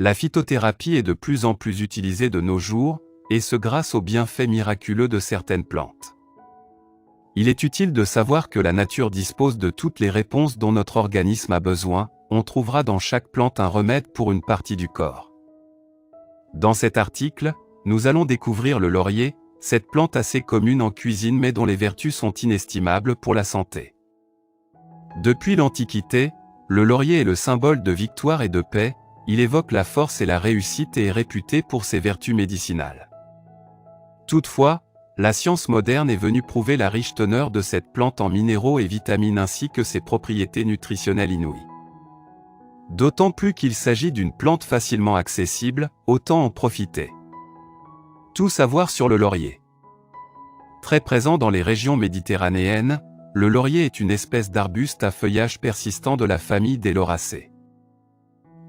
La phytothérapie est de plus en plus utilisée de nos jours, et ce grâce aux bienfaits miraculeux de certaines plantes. Il est utile de savoir que la nature dispose de toutes les réponses dont notre organisme a besoin, on trouvera dans chaque plante un remède pour une partie du corps. Dans cet article, nous allons découvrir le laurier, cette plante assez commune en cuisine mais dont les vertus sont inestimables pour la santé. Depuis l'Antiquité, le laurier est le symbole de victoire et de paix, il évoque la force et la réussite et est réputé pour ses vertus médicinales. Toutefois, la science moderne est venue prouver la riche teneur de cette plante en minéraux et vitamines ainsi que ses propriétés nutritionnelles inouïes. D'autant plus qu'il s'agit d'une plante facilement accessible, autant en profiter. Tout savoir sur le laurier. Très présent dans les régions méditerranéennes, le laurier est une espèce d'arbuste à feuillage persistant de la famille des lauracées.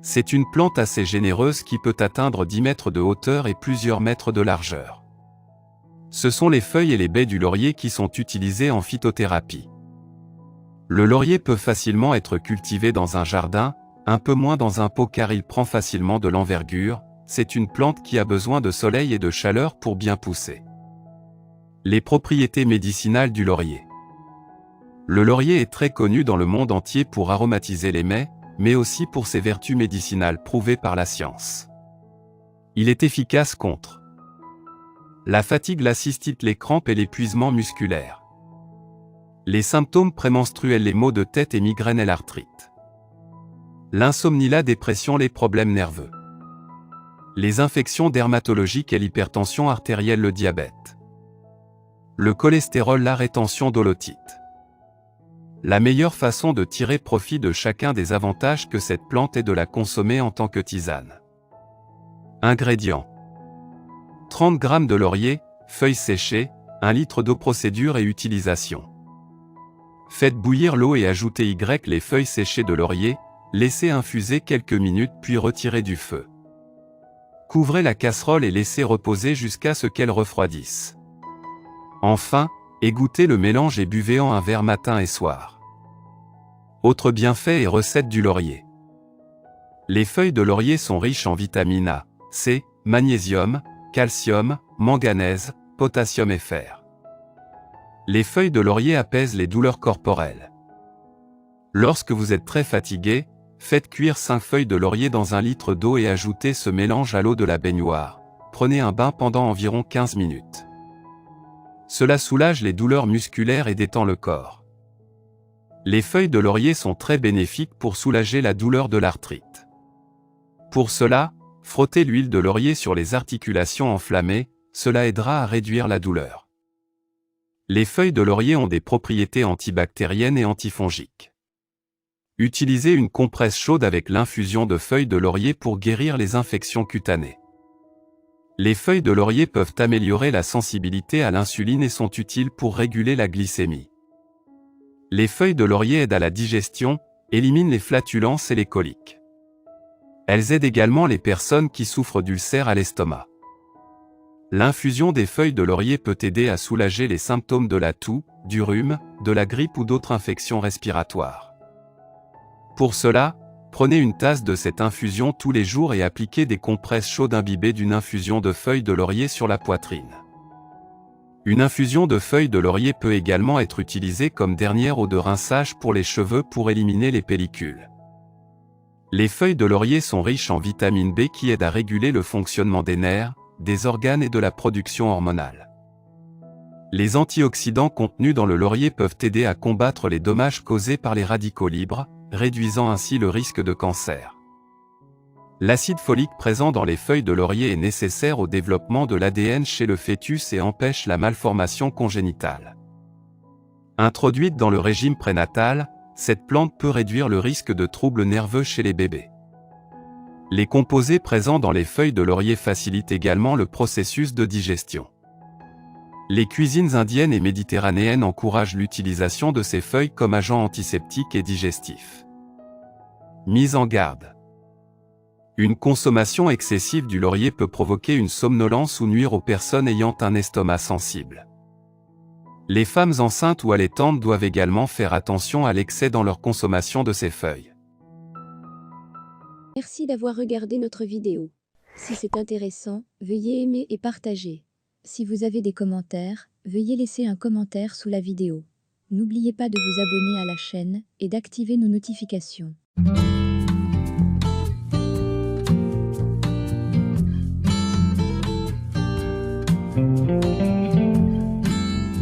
C'est une plante assez généreuse qui peut atteindre 10 mètres de hauteur et plusieurs mètres de largeur. Ce sont les feuilles et les baies du laurier qui sont utilisées en phytothérapie. Le laurier peut facilement être cultivé dans un jardin, un peu moins dans un pot car il prend facilement de l'envergure, c'est une plante qui a besoin de soleil et de chaleur pour bien pousser. Les propriétés médicinales du laurier. Le laurier est très connu dans le monde entier pour aromatiser les mets, mais aussi pour ses vertus médicinales prouvées par la science. Il est efficace contre la fatigue, la cystite, les crampes et l'épuisement musculaire. Les symptômes prémenstruels, les maux de tête et migraines et l'arthrite. L'insomnie, la dépression, les problèmes nerveux. Les infections dermatologiques et l'hypertension artérielle, le diabète. Le cholestérol, la rétention d'eau, l'otite. La meilleure façon de tirer profit de chacun des avantages que cette plante est de la consommer en tant que tisane. Ingrédients. 30 g de laurier, feuilles séchées, 1 litre d'eau. Procédure et utilisation. Faites bouillir l'eau et ajoutez les feuilles séchées de laurier, laissez infuser quelques minutes puis retirez du feu. Couvrez la casserole et laissez reposer jusqu'à ce qu'elle refroidisse. Enfin, égouttez le mélange et buvez-en un verre matin et soir. Autre bienfait et recette du laurier. Les feuilles de laurier sont riches en vitamines A, C, magnésium, calcium, manganèse, potassium et fer. Les feuilles de laurier apaisent les douleurs corporelles. Lorsque vous êtes très fatigué, faites cuire 5 feuilles de laurier dans 1 litre d'eau et ajoutez ce mélange à l'eau de la baignoire. Prenez un bain pendant environ 15 minutes. Cela soulage les douleurs musculaires et détend le corps. Les feuilles de laurier sont très bénéfiques pour soulager la douleur de l'arthrite. Pour cela, frottez l'huile de laurier sur les articulations enflammées, cela aidera à réduire la douleur. Les feuilles de laurier ont des propriétés antibactériennes et antifongiques. Utilisez une compresse chaude avec l'infusion de feuilles de laurier pour guérir les infections cutanées. Les feuilles de laurier peuvent améliorer la sensibilité à l'insuline et sont utiles pour réguler la glycémie. Les feuilles de laurier aident à la digestion, éliminent les flatulences et les coliques. Elles aident également les personnes qui souffrent d'ulcères à l'estomac. L'infusion des feuilles de laurier peut aider à soulager les symptômes de la toux, du rhume, de la grippe ou d'autres infections respiratoires. Pour cela, prenez une tasse de cette infusion tous les jours et appliquez des compresses chaudes imbibées d'une infusion de feuilles de laurier sur la poitrine. Une infusion de feuilles de laurier peut également être utilisée comme dernière eau de rinçage pour les cheveux pour éliminer les pellicules. Les feuilles de laurier sont riches en vitamine B qui aide à réguler le fonctionnement des nerfs, des organes et de la production hormonale. Les antioxydants contenus dans le laurier peuvent aider à combattre les dommages causés par les radicaux libres, réduisant ainsi le risque de cancer. L'acide folique présent dans les feuilles de laurier est nécessaire au développement de l'ADN chez le fœtus et empêche la malformation congénitale. Introduite dans le régime prénatal, cette plante peut réduire le risque de troubles nerveux chez les bébés. Les composés présents dans les feuilles de laurier facilitent également le processus de digestion. Les cuisines indiennes et méditerranéennes encouragent l'utilisation de ces feuilles comme agent antiseptique et digestif. Mise en garde. Une consommation excessive du laurier peut provoquer une somnolence ou nuire aux personnes ayant un estomac sensible. Les femmes enceintes ou allaitantes doivent également faire attention à l'excès dans leur consommation de ces feuilles. Merci d'avoir regardé notre vidéo. Si c'est intéressant, veuillez aimer et partager. Si vous avez des commentaires, veuillez laisser un commentaire sous la vidéo. N'oubliez pas de vous abonner à la chaîne et d'activer nos notifications.